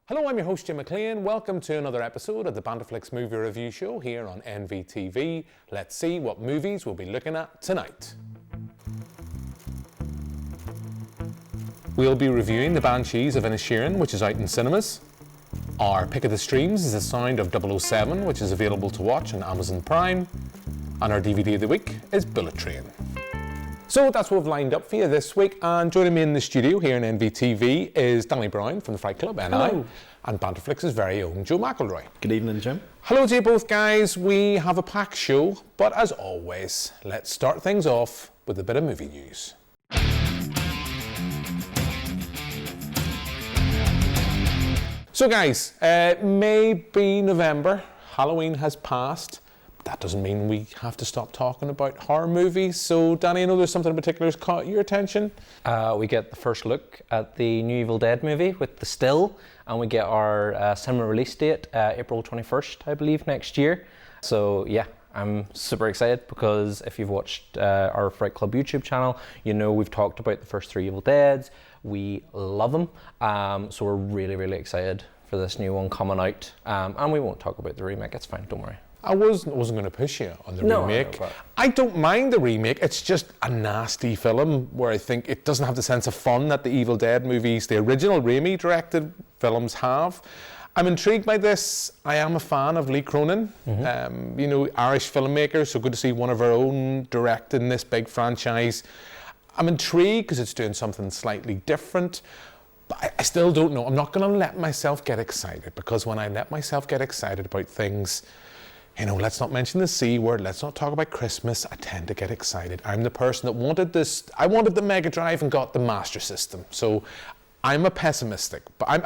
Hello, I'm your host Jim McLean. Welcome to another episode of the BanterFlix movie review show here on NVTV. Let's see what movies we'll be looking at tonight. We'll be reviewing The Banshees of Inisherin, which is out in cinemas. Our pick of the streams is The Sound of 007, which is available to watch on Amazon Prime. And our DVD of the week is Bullet Train. So that's what we've lined up for you this week, and joining me in the studio here in NVTV is Danny Brown from the Fright Club, NI, and BanterFlix's very own Joe McElroy. Good evening, Jim. Hello to you both, guys. We have a packed show, but as always, let's start things off with a bit of movie news. So guys, maybe November, Halloween has passed. That doesn't mean we have to stop talking about horror movies. So, Danny, I know there's something in particular that's caught your attention. We get the first look at the new Evil Dead movie with the still, and we get our cinema release date, April 21st, I believe, next year. So, yeah, I'm super excited because if you've watched our Fright Club YouTube channel, you know we've talked about the first 3 Evil Deads. We love them, so we're really, really excited for this new one coming out. And we won't talk about the remake, it's fine, don't worry. I wasn't going to push you on the remake. I don't mind the remake. It's just a nasty film where I think it doesn't have the sense of fun that the Evil Dead movies, the original Raimi directed films, have. I'm intrigued by this. I am a fan of Lee Cronin, you know, Irish filmmaker, so good to see one of our own directing this big franchise. I'm intrigued because it's doing something slightly different, but I still don't know. I'm not going to let myself get excited, because when I let myself get excited about things, you know, let's not mention the C word, let's not talk about Christmas, I tend to get excited. I'm the person that wanted this, I wanted the Mega Drive and got the Master System. So I'm pessimistic, but I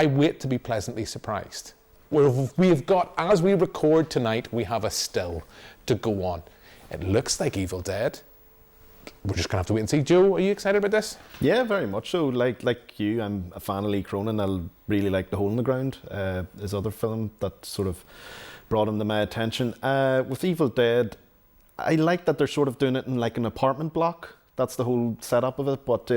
wait to be pleasantly surprised. We have got, as we record tonight, we have a still to go on. It looks like Evil Dead. We're just going to have to wait and see. Joe, are you excited about this? Yeah, very much so. Like you, I'm a fan of Lee Cronin. I really like The Hole in the Ground, his other film that sort of brought him to my attention. With Evil Dead, I like that they're sort of doing it in like an apartment block. That's the whole setup of it. But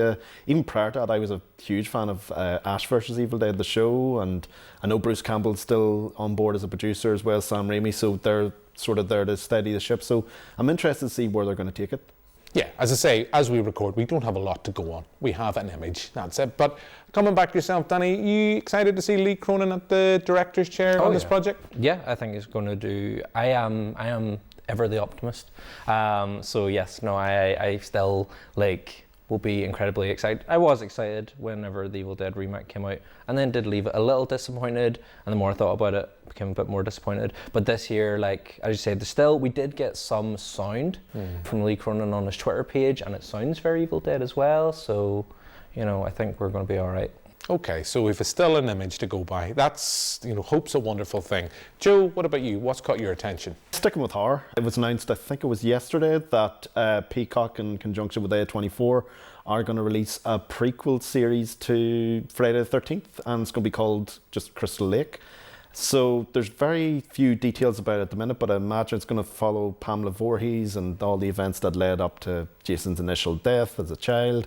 even prior to that, I was a huge fan of Ash vs. Evil Dead, the show. And I know Bruce Campbell's still on board as a producer as well as Sam Raimi. So they're sort of there to steady the ship. So I'm interested to see where they're going to take it. Yeah, as I say, as we record, we don't have a lot to go on. We have an image, that's it. But coming back to yourself, Danny, you excited to see Lee Cronin at the director's chair on this project? Yeah, I think he's going to do. I am ever the optimist. So yes, no, I still will be incredibly excited. I was excited whenever the Evil Dead remake came out, and then did leave it a little disappointed, and the more I thought about it, became a bit more disappointed. But this year, as you said, we did get some sound from Lee Cronin on his Twitter page, and it sounds very Evil Dead as well, so, you know, I think we're going to be all right. Okay, so if it's still an image to go by, that's, you know, hope's a wonderful thing. Joe, what about you? What's caught your attention? Sticking with horror, it was announced, I think it was yesterday, that Peacock, in conjunction with A24, are going to release a prequel series to Friday the 13th, and it's going to be called just Crystal Lake. So there's very few details about it at the minute, but I imagine it's going to follow Pamela Voorhees and all the events that led up to Jason's initial death as a child.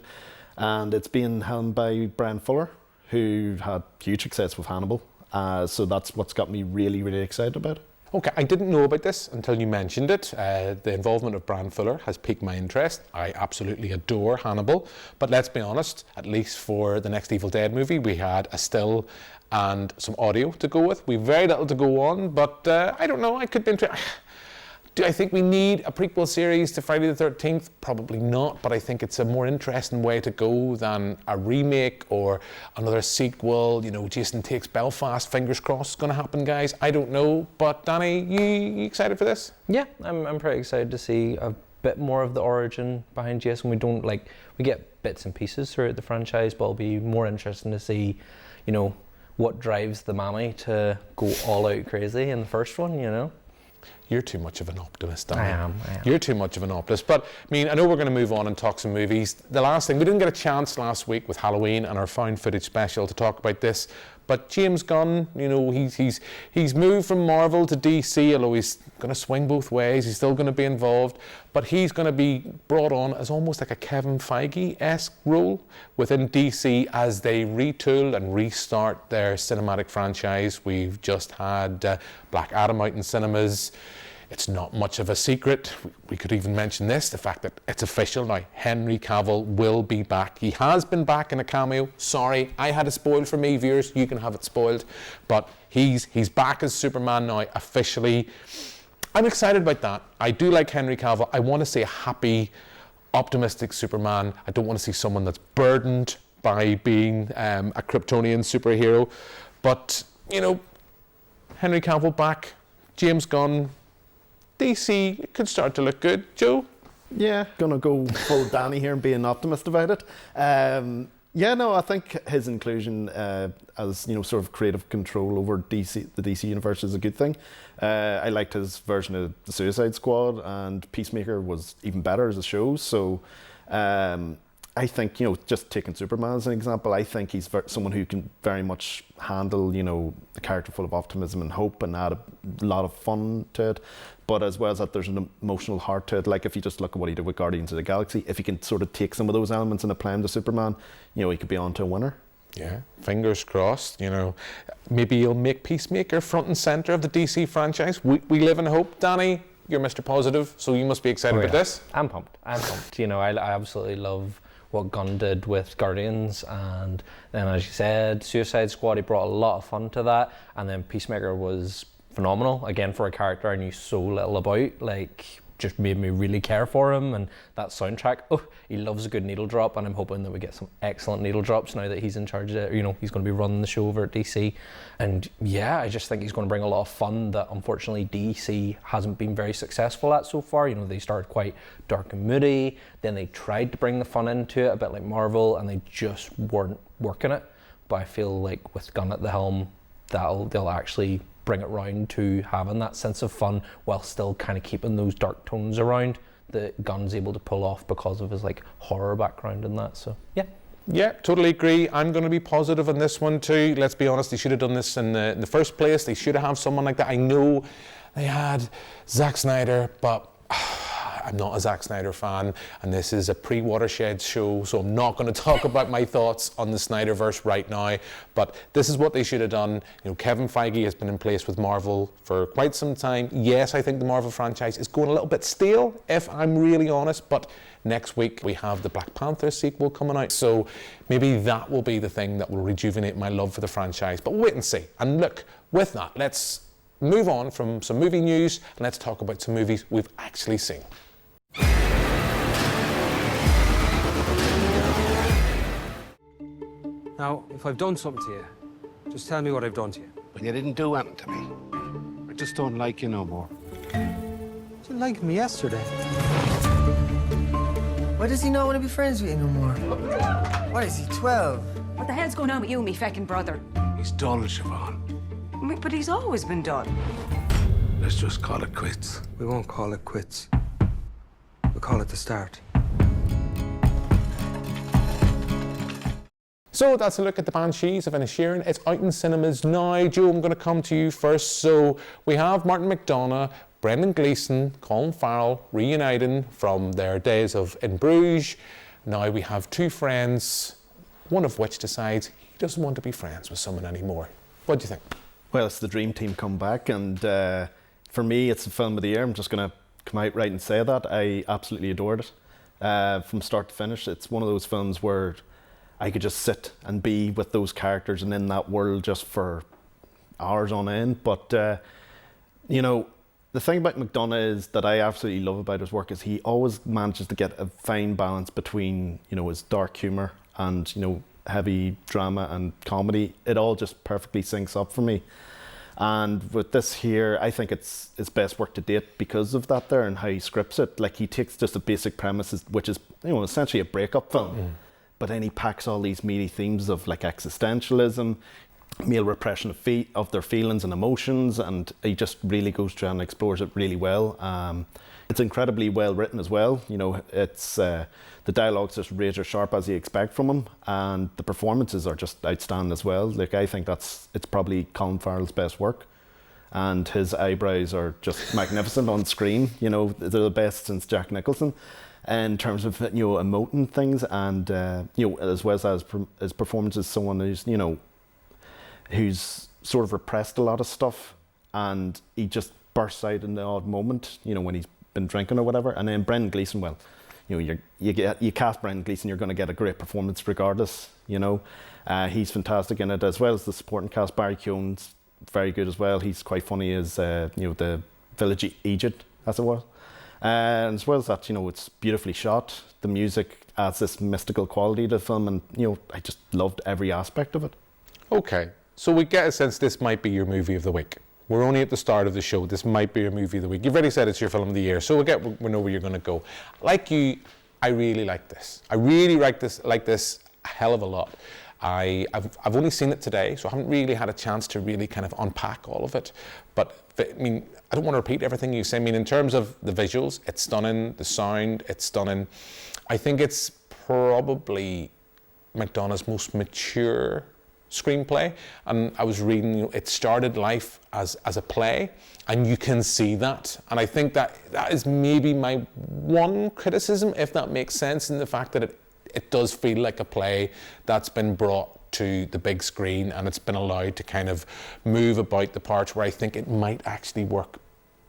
And it's being helmed by Brian Fuller, who had huge success with Hannibal. So that's what's got me really, really excited about it. Okay, I didn't know about this until you mentioned it. The involvement of Brian Fuller has piqued my interest. I absolutely adore Hannibal, but let's be honest, at least for the next Evil Dead movie, we had a still and some audio to go with. We've very little to go on, but I don't know, I could be interested. Do I think we need a prequel series to Friday the 13th? Probably not, but I think it's a more interesting way to go than a remake or another sequel. You know, Jason Takes Belfast, fingers crossed, it's going to happen, guys. I don't know, but Danny, you excited for this? Yeah, I'm pretty excited to see a bit more of the origin behind Jason. We get bits and pieces throughout the franchise, but it'll be more interesting to see, you know, what drives the mammy to go all out crazy in the first one, you know? You're too much of an optimist, Danny. I am. You're too much of an optimist. But, I mean, I know we're going to move on and talk some movies. The last thing, we didn't get a chance last week with Halloween and our found footage special to talk about this, But James Gunn, you know, he's moved from Marvel to DC, although he's going to swing both ways. He's still going to be involved, but he's going to be brought on as almost like a Kevin Feige-esque role within DC as they retool and restart their cinematic franchise. We've just had Black Adam out in cinemas. It's not much of a secret. We could even mention this, the fact that it's official now. Henry Cavill will be back. He has been back in a cameo. Sorry, I had it spoiled for me, viewers. You can have it spoiled. But he's back as Superman now, officially. I'm excited about that. I do like Henry Cavill. I want to see a happy, optimistic Superman. I don't want to see someone that's burdened by being a Kryptonian superhero. But, you know, Henry Cavill back, James Gunn, DC could start to look good. Joe? Yeah, gonna go full Danny here and be an optimist about it. Yeah, no, I think his inclusion as, you know, sort of creative control over the DC universe is a good thing. I liked his version of the Suicide Squad, and Peacemaker was even better as a show. So I think, you know, just taking Superman as an example, I think he's someone who can very much handle, you know, the character full of optimism and hope and add a lot of fun to it. But as well as that, there's an emotional heart to it. Like if you just look at what he did with Guardians of the Galaxy, if he can sort of take some of those elements and apply them to Superman, you know, he could be on to a winner. Yeah, fingers crossed, you know. Maybe he'll make Peacemaker front and centre of the DC franchise. We live in hope. Danny, you're Mr. Positive, so you must be excited about this. I'm pumped. You know, I absolutely love what Gunn did with Guardians, and then, as you said, Suicide Squad, he brought a lot of fun to that, and then Peacemaker was phenomenal, again, for a character I knew so little about, like, just made me really care for him. And that soundtrack, he loves a good needle drop, and I'm hoping that we get some excellent needle drops now that he's in charge of it. You know, he's going to be running the show over at DC, and yeah, I just think he's going to bring a lot of fun that unfortunately DC hasn't been very successful at so far. You know, they started quite dark and moody, then they tried to bring the fun into it a bit like Marvel, and they just weren't working it. But I feel like with Gunn at the helm, they'll actually bring it round to having that sense of fun while still kind of keeping those dark tones around that Gunn's able to pull off because of his like horror background and that. So yeah, totally agree. I'm going to be positive on this one too. Let's be honest, they should have done this in the first place. They should have someone like that. I know they had Zack Snyder, but I'm not a Zack Snyder fan, and this is a pre-Watershed show, so I'm not going to talk about my thoughts on the Snyderverse right now, but this is what they should have done. You know, Kevin Feige has been in place with Marvel for quite some time. Yes, I think the Marvel franchise is going a little bit stale, if I'm really honest, but next week we have the Black Panther sequel coming out, so maybe that will be the thing that will rejuvenate my love for the franchise, but we'll wait and see. And look, with that, let's move on from some movie news and let's talk about some movies we've actually seen. Now, if I've done something to you, just tell me what I've done to you. Well, you didn't do anything to me. I just don't like you no more. You didn't like me yesterday. Why does he not want to be friends with you no more? What is he, 12? What the hell's going on with you, me feckin' brother? He's dull, Siobhan. But he's always been done. Let's just call it quits. We won't call it quits. We'll call it the start. So that's a look at the Banshees of Inisherin. It's out in cinemas now. Joe, I'm going to come to you first. So we have Martin McDonagh, Brendan Gleeson, Colin Farrell reuniting from their days of In Bruges. Now we have two friends, one of which decides he doesn't want to be friends with someone anymore. What do you think? Well, it's the dream team come back, and for me, it's the film of the year. I'm just going to come out right and say that. I absolutely adored it. From start to finish, it's one of those films where I could just sit and be with those characters and in that world just for hours on end. But, you know, the thing about McDonagh is that I absolutely love about his work is he always manages to get a fine balance between, you know, his dark humour and, you know, heavy drama and comedy. It all just perfectly syncs up for me. And with this here, I think it's his best work to date because of that there and how he scripts it. Like, he takes just a basic premise, which is, you know, essentially a breakup film. But then he packs all these meaty themes of like existentialism, male repression of their feelings and emotions, and he just really goes through and explores it really well. It's incredibly well written as well. You know, it's the dialogue's just razor sharp as you expect from him, and the performances are just outstanding as well. Like, I think it's probably Colin Farrell's best work, and his eyebrows are just magnificent on screen. You know, they're the best since Jack Nicholson in terms of, you know, emoting things, and you know, as well as his performance as someone who's, you know, who's sort of repressed a lot of stuff, and he just bursts out in the odd moment, you know, when he's been drinking or whatever. And then Brendan Gleeson, well, you know, you cast Brendan Gleeson, you're going to get a great performance regardless. You know, he's fantastic in it, as well as the supporting cast. Barry Keoghan's very good as well. He's quite funny as you know, the village Egypt, as it was. And as well as that, you know, it's beautifully shot. The music adds this mystical quality to the film, and you know, I just loved every aspect of it. Okay, so we get a sense this might be your movie of the week. We're only at the start of the show. This might be your movie of the week. You've already said it's your film of the year, so we know where you're going to go. Like you, I really like this. I really like this a hell of a lot. I've only seen it today, so I haven't really had a chance to really kind of unpack all of it. But I mean, I don't want to repeat everything you say. I mean, in terms of the visuals, it's stunning. The sound, it's stunning. I think it's probably McDonagh's most mature screenplay, and I was reading, you know, it started life as a play, and you can see that, and I think that is maybe my one criticism, if that makes sense, in the fact that it does feel like a play that's been brought to the big screen, and it's been allowed to kind of move about the parts where I think it might actually work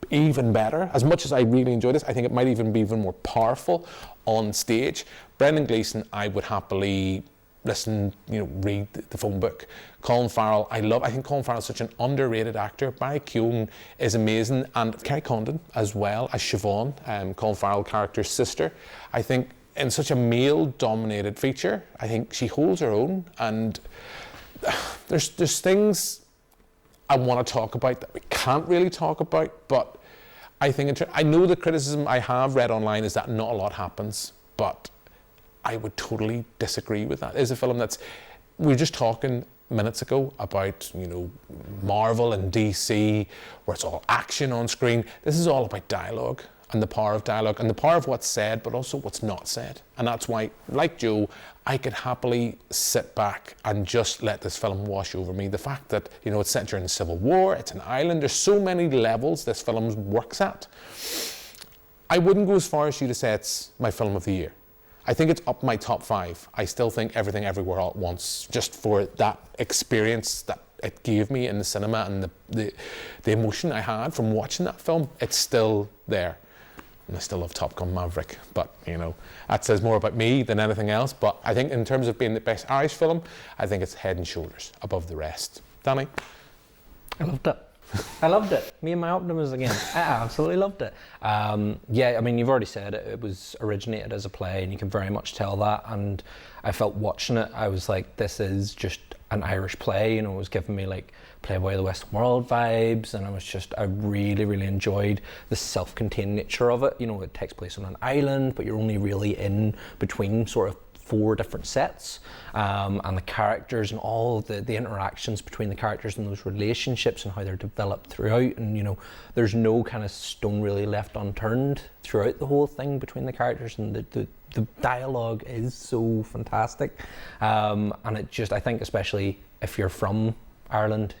even better. As much as I really enjoy this, I think it might even be even more powerful on stage. Brendan Gleeson, I would happily listen, you know, read the phone book. Colin Farrell, I think Colin Farrell is such an underrated actor. Barry Keoghan is amazing, and Kerry Condon as well as Siobhan, Colin Farrell character's sister. I think in such a male-dominated feature, I think she holds her own, and there's things I want to talk about that we can't really talk about, but I think I know the criticism I have read online is that not a lot happens, but I would totally disagree with that. It's a film we were just talking minutes ago about, you know, Marvel and DC, where it's all action on screen. This is all about dialogue, and the power of dialogue, and the power of what's said, but also what's not said. And that's why, like Joe, I could happily sit back and just let this film wash over me. The fact that, you know, it's set during the Civil War, it's an island, there's so many levels this film works at. I wouldn't go as far as you to say it's my film of the year. I think it's up my top 5. I still think Everything Everywhere All at Once, just for that experience that it gave me in the cinema, and the emotion I had from watching that film, it's still there. And I still love Top Gun Maverick, but, you know, that says more about me than anything else. But I think in terms of being the best Irish film, I think it's head and shoulders above the rest. Danny? I loved it. I loved it. Me and my optimism again. I absolutely loved it. Yeah, I mean, you've already said it. It was originated as a play, and you can very much tell that. And I felt watching it, I was like, this is just an Irish play. You know, it was giving me like Playboy of the Western World vibes, and I really, really enjoyed the self-contained nature of it. You know, it takes place on an island, but you're only really in between sort of 4 different sets, and the characters and all the interactions between the characters and those relationships and how they're developed throughout, and you know, there's no kind of stone really left unturned throughout the whole thing between the characters, and the dialogue is so fantastic, and it just, I think especially if you're from Ireland,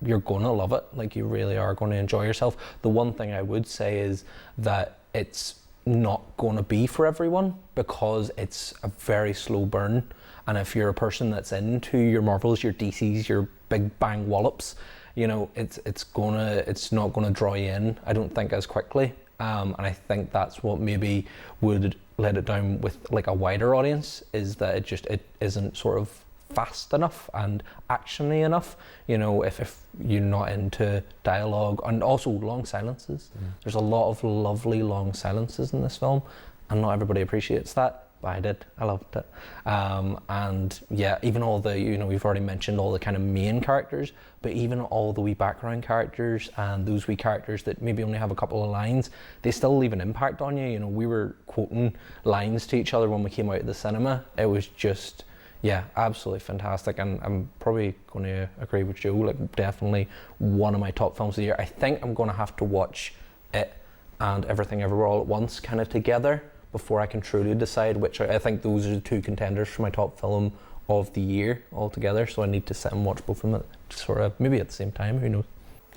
you're gonna love it. Like, you really are going to enjoy yourself. The one thing I would say is that it's not going to be for everyone, because it's a very slow burn, and if you're a person that's into your Marvels, your DCs, your big bang wallops, you know, it's not gonna draw you in, I don't think, as quickly, and I think that's what maybe would let it down with like a wider audience, is that it isn't sort of fast enough and actiony enough. You know, if you're not into dialogue, and also long silences. There's a lot of lovely long silences in this film, and not everybody appreciates that, but I did. I loved it. And yeah, even all the, you know, we've already mentioned all the kind of main characters, but even all the wee background characters and those wee characters that maybe only have a couple of lines, they still leave an impact on you. You know, we were quoting lines to each other when we came out of the cinema. It was just, yeah, absolutely fantastic, and I'm probably going to agree with Joe, like definitely one of my top films of the year. I think I'm going to have to watch it and Everything Everywhere All at Once kind of together before I can truly decide which. I think those are the two contenders for my top film of the year altogether, so I need to sit and watch both of them sort of maybe at the same time, who knows.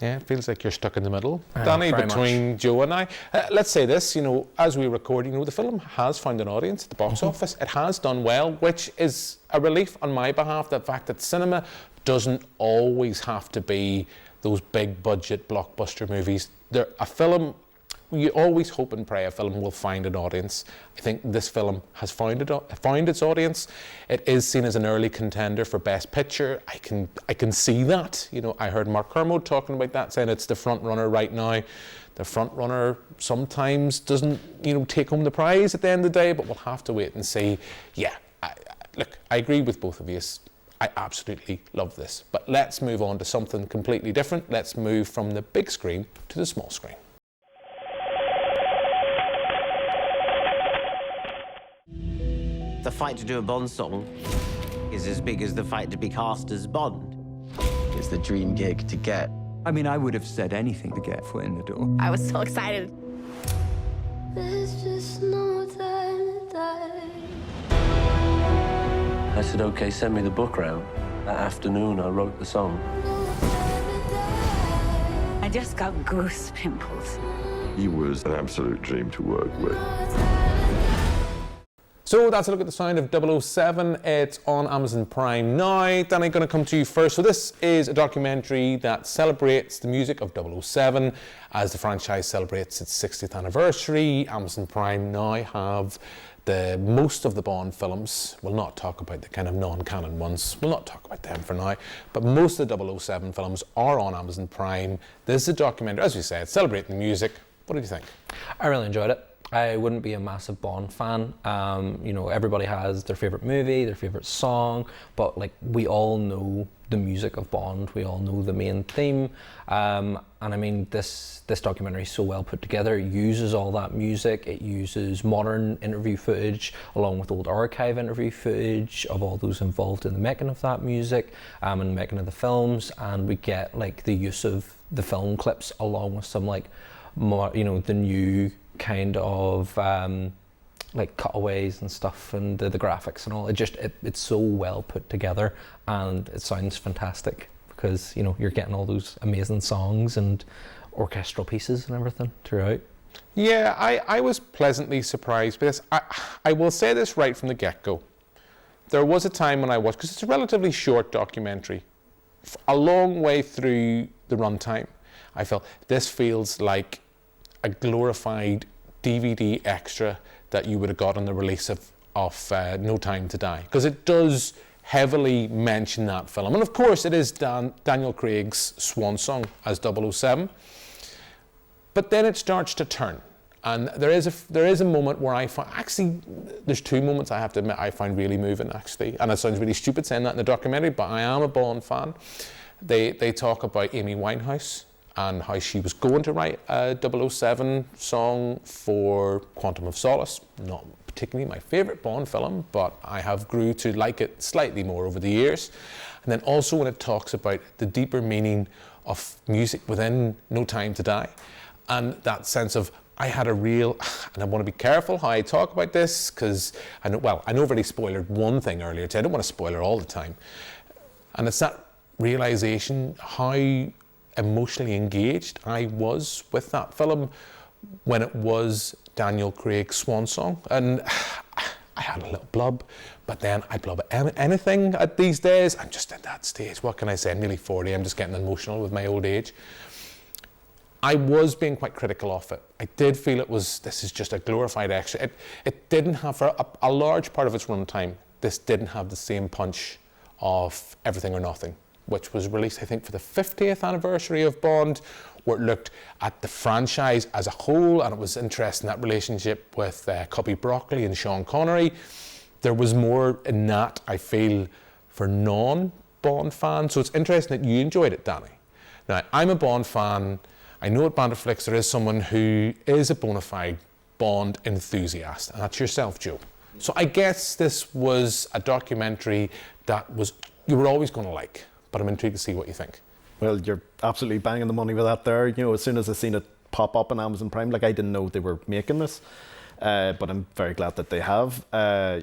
Yeah, it feels like you're stuck in the middle, Danny, between Joe and I. Let's say this, as we record, the film has found an audience at the box office. It has done well, which is a relief on my behalf. The fact that cinema doesn't always have to be those big budget blockbuster movies. A film, you always hope and pray a film will find an audience. I think this film has found its audience. It is seen as an early contender for Best Picture. I can see that. I heard Mark Kermode talking about that, saying it's the front runner right now. The front runner sometimes doesn't, take home the prize at the end of the day, but we'll have to wait and see. Yeah, look, I agree with both of you. I absolutely love this. But let's move on to something completely different. Let's move from the big screen to the small screen. The fight to do a Bond song is as big as the fight to be cast as Bond. It's the dream gig to get. I mean, I would have said anything to get a foot in the door. I was so excited. There's just no time to die. I said, okay, send me the book round. That afternoon, I wrote the song. I just got goose pimples. He was an absolute dream to work with. So that's a look at the sound of 007. It's on Amazon Prime now. Danny, going to come to you first. So this is a documentary that celebrates the music of 007 as the franchise celebrates its 60th anniversary. Amazon Prime now have most of the Bond films. We'll not talk about the kind of non-canon ones. We'll not talk about them for now. But most of the 007 films are on Amazon Prime. This is a documentary, as we said, celebrating the music. What did you think? I really enjoyed it. I wouldn't be a massive Bond fan. Everybody has their favourite movie, their favourite song, but we all know the music of Bond. We all know the main theme. And I mean, this documentary is so well put together. It uses all that music. It uses modern interview footage along with old archive interview footage of all those involved in the making of that music and the making of the films. And we get the use of the film clips along with some more, the new kind of cutaways and stuff, and the graphics and all. It's so well put together, and it sounds fantastic because you're getting all those amazing songs and orchestral pieces and everything throughout. Yeah, I was pleasantly surprised by this. I will say this right from the get-go. There was a time when I watched, because it's a relatively short documentary, a long way through the runtime, I felt this feels like a glorified DVD extra that you would have got on the release of No Time to Die, because it does heavily mention that film, and of course it is Daniel Craig's swan song as 007. But then it starts to turn, and there is a moment where I find, actually there's two moments I have to admit I find really moving actually, and it sounds really stupid saying that in the documentary, but I am a Bond fan. They talk about Amy Winehouse and how she was going to write a 007 song for Quantum of Solace. Not particularly my favourite Bond film, but I have grew to like it slightly more over the years. And then also when it talks about the deeper meaning of music within No Time to Die, and that sense of, I had a real, and I want to be careful how I talk about this, because I've already spoiled one thing earlier today. I don't want to spoil it all the time. And it's that realisation how emotionally engaged I was with that film when it was Daniel Craig's swan song, and I had a little blub, but then I blub at anything at these days. I'm just at that stage. What can I say? I'm nearly 40. I'm just getting emotional with my old age. I was being quite critical of it. I did feel this is just a glorified extra. It didn't have, for a large part of its runtime, this didn't have the same punch of Everything or Nothing, which was released, I think, for the 50th anniversary of Bond, where it looked at the franchise as a whole, and it was interesting, that relationship with Cubby Broccoli and Sean Connery. There was more in that, I feel, for non-Bond fans. So it's interesting that you enjoyed it, Danny. Now, I'm a Bond fan. I know at BanterFlix there is someone who is a bona fide Bond enthusiast, and that's yourself, Joe. So I guess this was a documentary that you were always going to like, but I'm intrigued to see what you think. Well, you're absolutely banging the money with that there. As soon as I seen it pop up on Amazon Prime. Like, I didn't know they were making this, but I'm very glad that they have.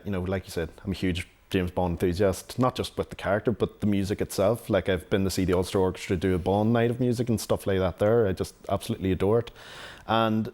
You know, like you said, I'm a huge James Bond enthusiast, not just with the character, but the music itself. Like, I've been to see the Ulster Orchestra do a Bond night of music and stuff like that there. I just absolutely adore it. And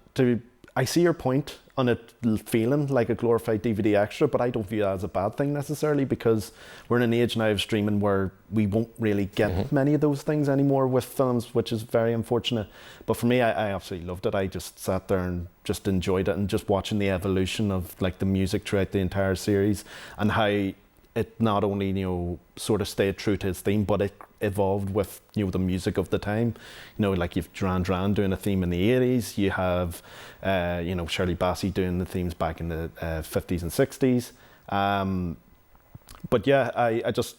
I see your point on it feeling like a glorified DVD extra, but I don't view that as a bad thing necessarily, because we're in an age now of streaming where we won't really get many of those things anymore with films, which is very unfortunate. But for me, I absolutely loved it. I just sat there and just enjoyed it, and just watching the evolution of like the music throughout the entire series, and how it not only, you know, sort of stayed true to its theme, but it evolved with, you know, the music of the time. You know, like you've Duran Duran doing a theme in the 80s, you have, you know, Shirley Bassey doing the themes back in the 50s and 60s. But yeah, I just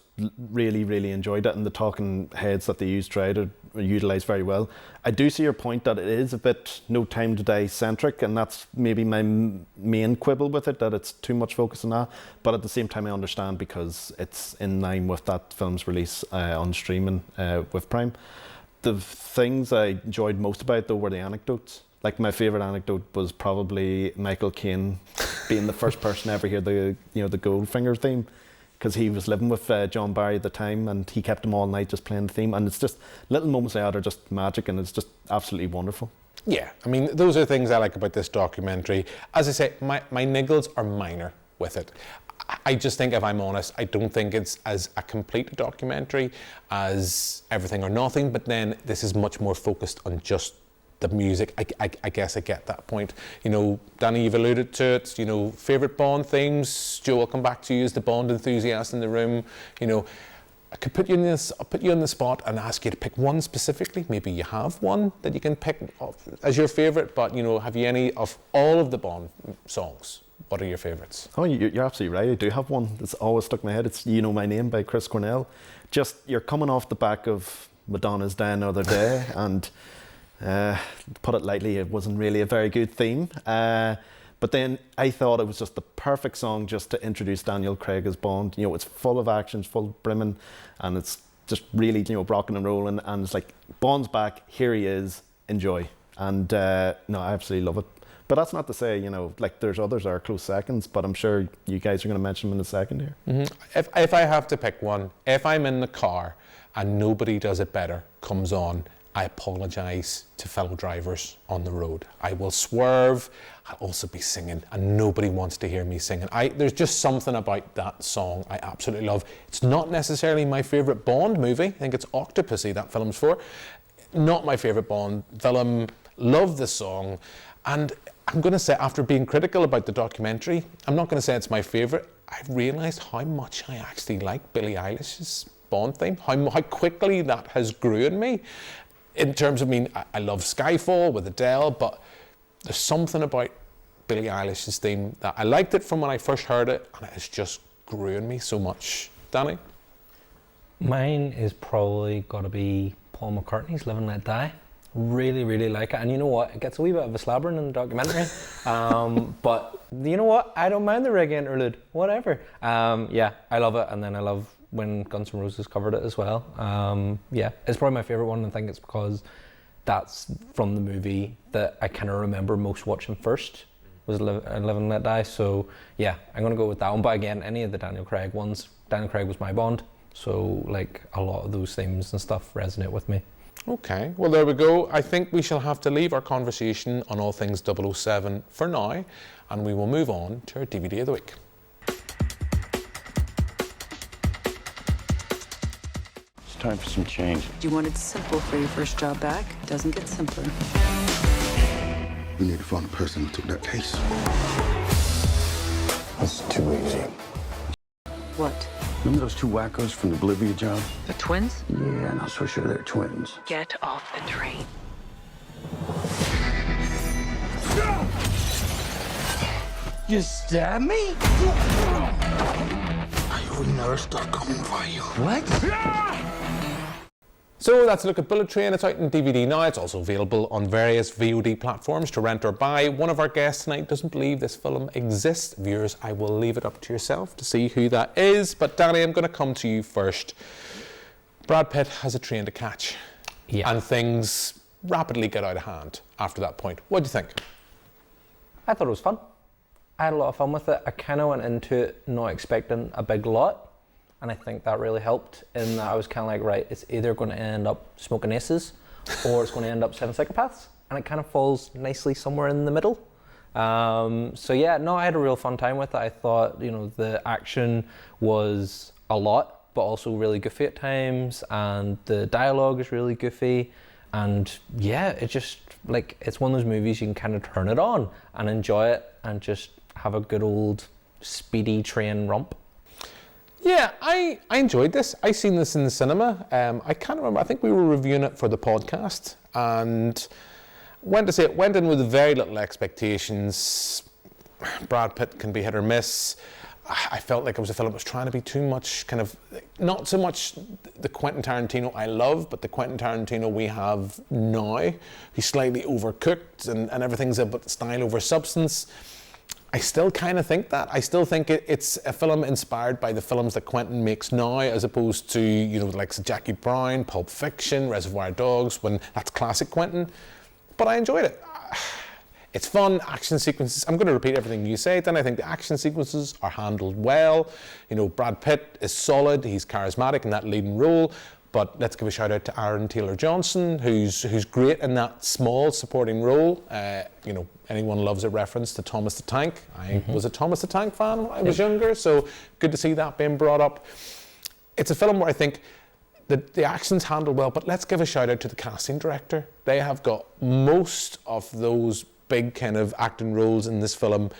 really enjoyed it, and the talking heads that they used tried to utilise very well. I do see your point that it is a bit No Time to Die centric, and that's maybe my main quibble with it, that it's too much focus on that. But at the same time, I understand, because it's in line with that film's release on streaming with Prime. The things I enjoyed most about it, though, were the anecdotes. Like, my favourite anecdote was probably Michael Caine being the first person to ever hear the Goldfinger theme, because he was living with John Barry at the time, and he kept him all night just playing the theme. And it's just little moments like that are just magic, and it's just absolutely wonderful. Yeah, I mean, those are things I like about this documentary. As I say, my niggles are minor with it. I just think, if I'm honest, I don't think it's as a complete a documentary as Everything or Nothing, but then this is much more focused on just the music. I guess I get that point. You know, Danny, you've alluded to it. You know, favourite Bond themes. Joe, I'll come back to you as the Bond enthusiast in the room. You know, I could put you in this. I'll put you on the spot and ask you to pick one specifically. Maybe you have one that you can pick as your favourite. But you know, have you any of all of the Bond songs? What are your favourites? Oh, you're absolutely right. I do have one that's always stuck in my head. It's You Know My Name by Chris Cornell. Just, you're coming off the back of Madonna's Die Another Day, and put it lightly, it wasn't really a very good theme. But then I thought it was just the perfect song just to introduce Daniel Craig as Bond. You know, it's full of action, it's full of brimming, and it's just really, you know, rocking and rolling. And it's like, Bond's back, here he is, enjoy. And no, I absolutely love it. But that's not to say, you know, like, there's others that are close seconds, but I'm sure you guys are going to mention them in a second here. If I have to pick one, if I'm in the car and Nobody Does It Better comes on, I apologise to fellow drivers on the road. I will swerve. I'll also be singing, and nobody wants to hear me singing. There's just something about that song I absolutely love. It's not necessarily my favourite Bond movie. I think it's Octopussy that film's for. Not my favourite Bond film. Love the song. And I'm going to say, after being critical about the documentary, I'm not going to say it's my favourite. I've realised how much I actually like Billie Eilish's Bond theme, how quickly that has grew in me. In terms of, I love Skyfall with Adele, but there's something about Billie Eilish's theme that I liked it from when I first heard it, and it has just grew in me so much. Danny? Mine is probably got to be Paul McCartney's Live and Let Die. Really like it, and you know what, it gets a wee bit of a slabbering in the documentary, but you know what, I don't mind the reggae interlude, whatever. Yeah, I love it, and then I love when Guns N' Roses covered it as well. Yeah, it's probably my favourite one, and I think it's because that's from the movie that I kind of remember most watching first, was Live and Let Die. So yeah, I'm going to go with that one. But again, any of the Daniel Craig ones, Daniel Craig was my Bond, so like a lot of those themes and stuff resonate with me. Okay, well there we go. I think we shall have to leave our conversation on all things 007 for now, and we will move on to our DVD of the week. It's time for some change. You wanted simple for your first job back. Doesn't get simpler. We need to find the person who took that case. That's too easy. What? Remember those two wackos from the Bolivia job? The twins? Yeah, not so sure they're twins. Get off the train. You stab me? I will never stop coming for you. What? So that's a look at Bullet Train. It's out in DVD now. It's also available on various VOD platforms to rent or buy. One of our guests tonight doesn't believe this film exists. Viewers, I will leave it up to yourself to see who that is. But Danny, I'm going to come to you first. Brad Pitt has a train to catch. Yeah. And things rapidly get out of hand after that point. What do you think? I thought it was fun. I had a lot of fun with it. I kind of went into it not expecting a big lot, and I think that really helped in that I was kind of like, right, it's either going to end up Smoking Aces or it's going to end up Seven Psychopaths, and it kind of falls nicely somewhere in the middle. So yeah, no, I had a real fun time with it. I thought, you know, the action was a lot, but also really goofy at times, and the dialogue is really goofy. And yeah, it just, like, it's one of those movies you can kind of turn it on and enjoy it and just have a good old speedy train romp. Yeah, I enjoyed this. I seen this in the cinema. I can't remember. I think we were reviewing it for the podcast, and went in with very little expectations. Brad Pitt can be hit or miss. I felt like it was a film that was trying to be too much kind of, not so much the Quentin Tarantino I love, but the Quentin Tarantino we have now. He's slightly overcooked and everything's about style over substance. I still kind of think that. I still think it's a film inspired by the films that Quentin makes now, as opposed to, you know, like Jackie Brown, Pulp Fiction, Reservoir Dogs, when that's classic Quentin. But I enjoyed it. It's fun, action sequences. I'm going to repeat everything you say, then I think the action sequences are handled well. You know, Brad Pitt is solid, he's charismatic in that leading role, but let's give a shout out to Aaron Taylor-Johnson, who's great in that small supporting role. You know, anyone loves a reference to Thomas the Tank. I was a Thomas the Tank fan when I was younger, so good to see that being brought up. It's a film where I think the action's handled well, but let's give a shout out to the casting director. They have got most of those big kind of acting roles in this film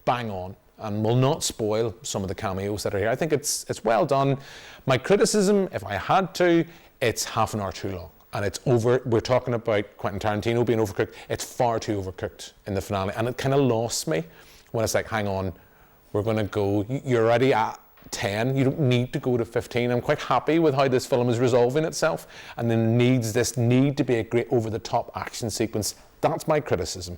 bang on, and will not spoil some of the cameos that are here. I think it's well done. My criticism, if I had to, it's half an hour too long, and it's over. We're talking about Quentin Tarantino being overcooked. It's far too overcooked in the finale, and it kind of lost me when it's like, hang on, we're going to go, you're already at 10, you don't need to go to 15. I'm quite happy with how this film is resolving itself, and then needs this need to be a great over-the-top action sequence. That's my criticism.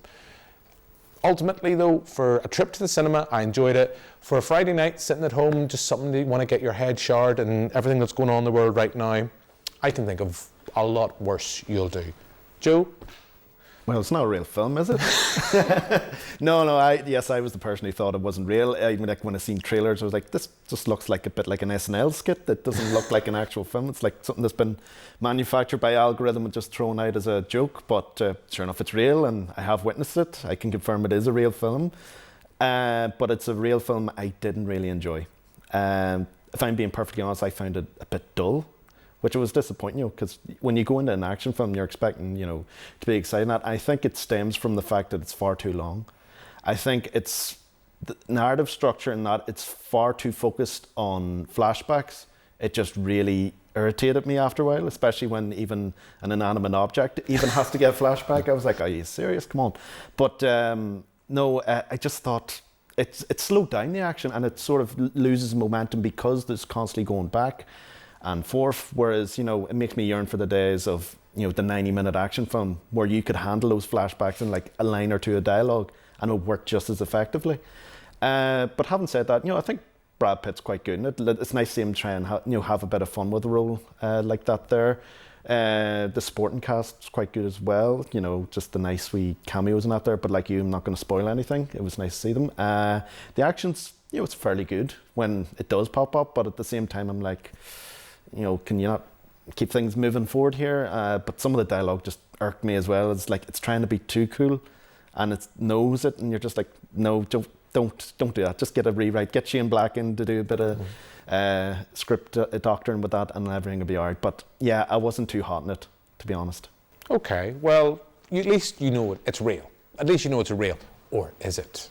Ultimately though, for a trip to the cinema, I enjoyed it. For a Friday night, sitting at home, just something you want to get your head showered and everything that's going on in the world right now, I can think of a lot worse you'll do. Joe? Well, it's not a real film, is it? No, I was the person who thought it wasn't real. I mean, like, when I seen trailers, I was like, this just looks like a bit like an SNL skit. That doesn't look like an actual film. It's like something that's been manufactured by algorithm and just thrown out as a joke. But sure enough, it's real, and I have witnessed it. I can confirm it is a real film. But it's a real film I didn't really enjoy. If I'm being perfectly honest, I found it a bit dull, which was disappointing, you know, because when you go into an action film, you're expecting, you know, to be exciting. I think it stems from the fact that it's far too long. I think it's the narrative structure in that it's far too focused on flashbacks. It just really irritated me after a while, especially when even an inanimate object even has to get a flashback. I was like, are you serious? Come on. But no, I just thought it slowed down the action, and it sort of loses momentum because there's constantly going back and forth, whereas, you know, it makes me yearn for the days of, you know, the 90-minute action film where you could handle those flashbacks in like a line or two of dialogue and it would work just as effectively. But having said that, you know, I think Brad Pitt's quite good in it. It's nice to see him try and have a bit of fun with the role like that there. The supporting cast's quite good as well, you know, just the nice wee cameos and that there, but like you, I'm not going to spoil anything. It was nice to see them. The action's, you know, it's fairly good when it does pop up, but at the same time I'm like, you know, can you not keep things moving forward here? But some of the dialogue just irked me as well. It's like it's trying to be too cool, and it knows it, and you're just like, no, don't do that. Just get a rewrite. Get Shane Black in to do a bit of script doctoring with that, and everything will be alright. But yeah, I wasn't too hot on it, to be honest. Okay, well, at least you know it's real. At least you know it's real. Or is it?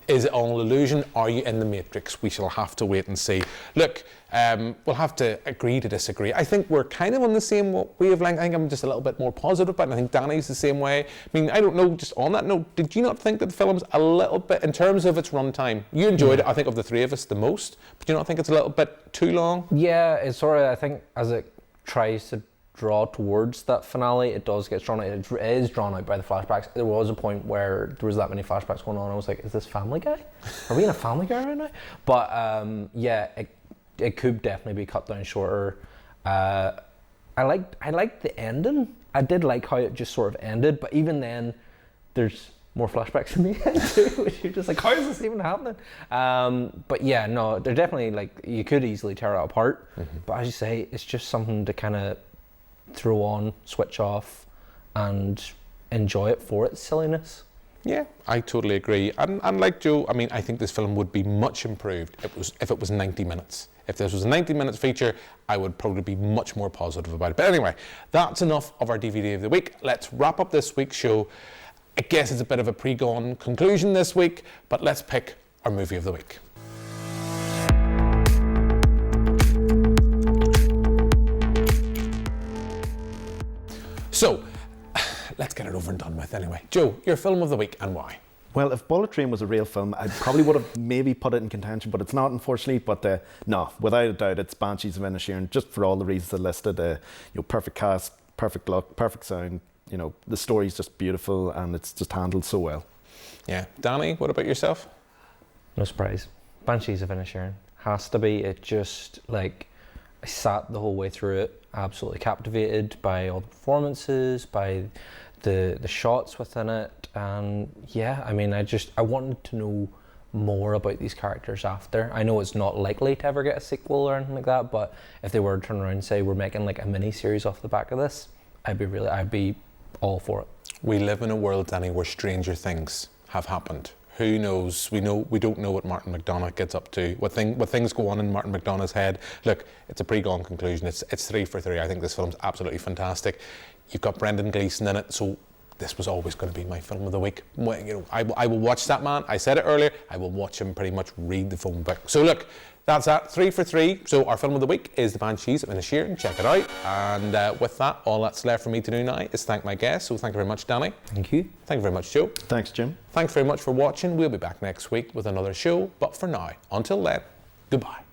Is it all illusion? Are you in the Matrix? We shall have to wait and see. Look, we'll have to agree to disagree. I think we're kind of on the same wavelength. I think I'm just a little bit more positive, but I think Danny's the same way. I mean, I don't know, just on that note, did you not think that the film's a little bit, in terms of its runtime, you enjoyed it, I think, of the three of us the most, but do you not think it's a little bit too long? Yeah, it's sort of, I think, as it tries to draw towards that finale, it does get drawn out. It is drawn out by the flashbacks. There was a point where there was that many flashbacks going on. I was like, is this Family Guy? Are we in a Family Guy right now? But yeah, it could definitely be cut down shorter. I liked the ending. I did like how it just sort of ended, but even then, there's more flashbacks in the end too, which you're just like, how is this even happening? But yeah, no, they're definitely like, you could easily tear it apart, but as you say, it's just something to kind of throw on, switch off, and enjoy it for its silliness. Yeah, I totally agree. And like Joe, I mean, I think this film would be much improved if it was 90 minutes. If this was a 90 minutes feature, I would probably be much more positive about it. But anyway, that's enough of our DVD of the week. Let's wrap up this week's show. I guess it's a bit of a pre-gone conclusion this week, but let's pick our movie of the week. So, let's get it over and done with anyway. Joe, your film of the week and why? Well, if Bullet Train was a real film, I probably would have maybe put it in contention, but it's not, unfortunately. But no, without a doubt, it's Banshees of Inisherin, just for all the reasons I listed. Perfect cast, perfect look, perfect sound. The story's just beautiful, and it's just handled so well. Yeah. Danny, what about yourself? No surprise. Banshees of Inisherin has to be. It just, like, I sat the whole way through it, absolutely captivated by all the performances, by the shots within it, and yeah, I mean, I wanted to know more about these characters after. I know it's not likely to ever get a sequel or anything like that, but if they were to turn around and say we're making like a mini series off the back of this, I'd be all for it. We live in a world, Danny, where stranger things have happened. Who knows? We don't know what Martin McDonagh gets up to, what things go on in Martin McDonagh's head. Look, it's a pre-gone conclusion. It's 3 for 3. I think this film's absolutely fantastic. You've got Brendan Gleeson in it, so this was always going to be my film of the week. I will watch that man. I said it earlier. I will watch him pretty much read the phone book. So look, that's that. 3 for 3. So our film of the week is The Banshees of Inisherin. Check it out. And with that, all that's left for me to do now is thank my guests. So thank you very much, Danny. Thank you. Thank you very much, Joe. Thanks, Jim. Thanks very much for watching. We'll be back next week with another show. But for now, until then, goodbye.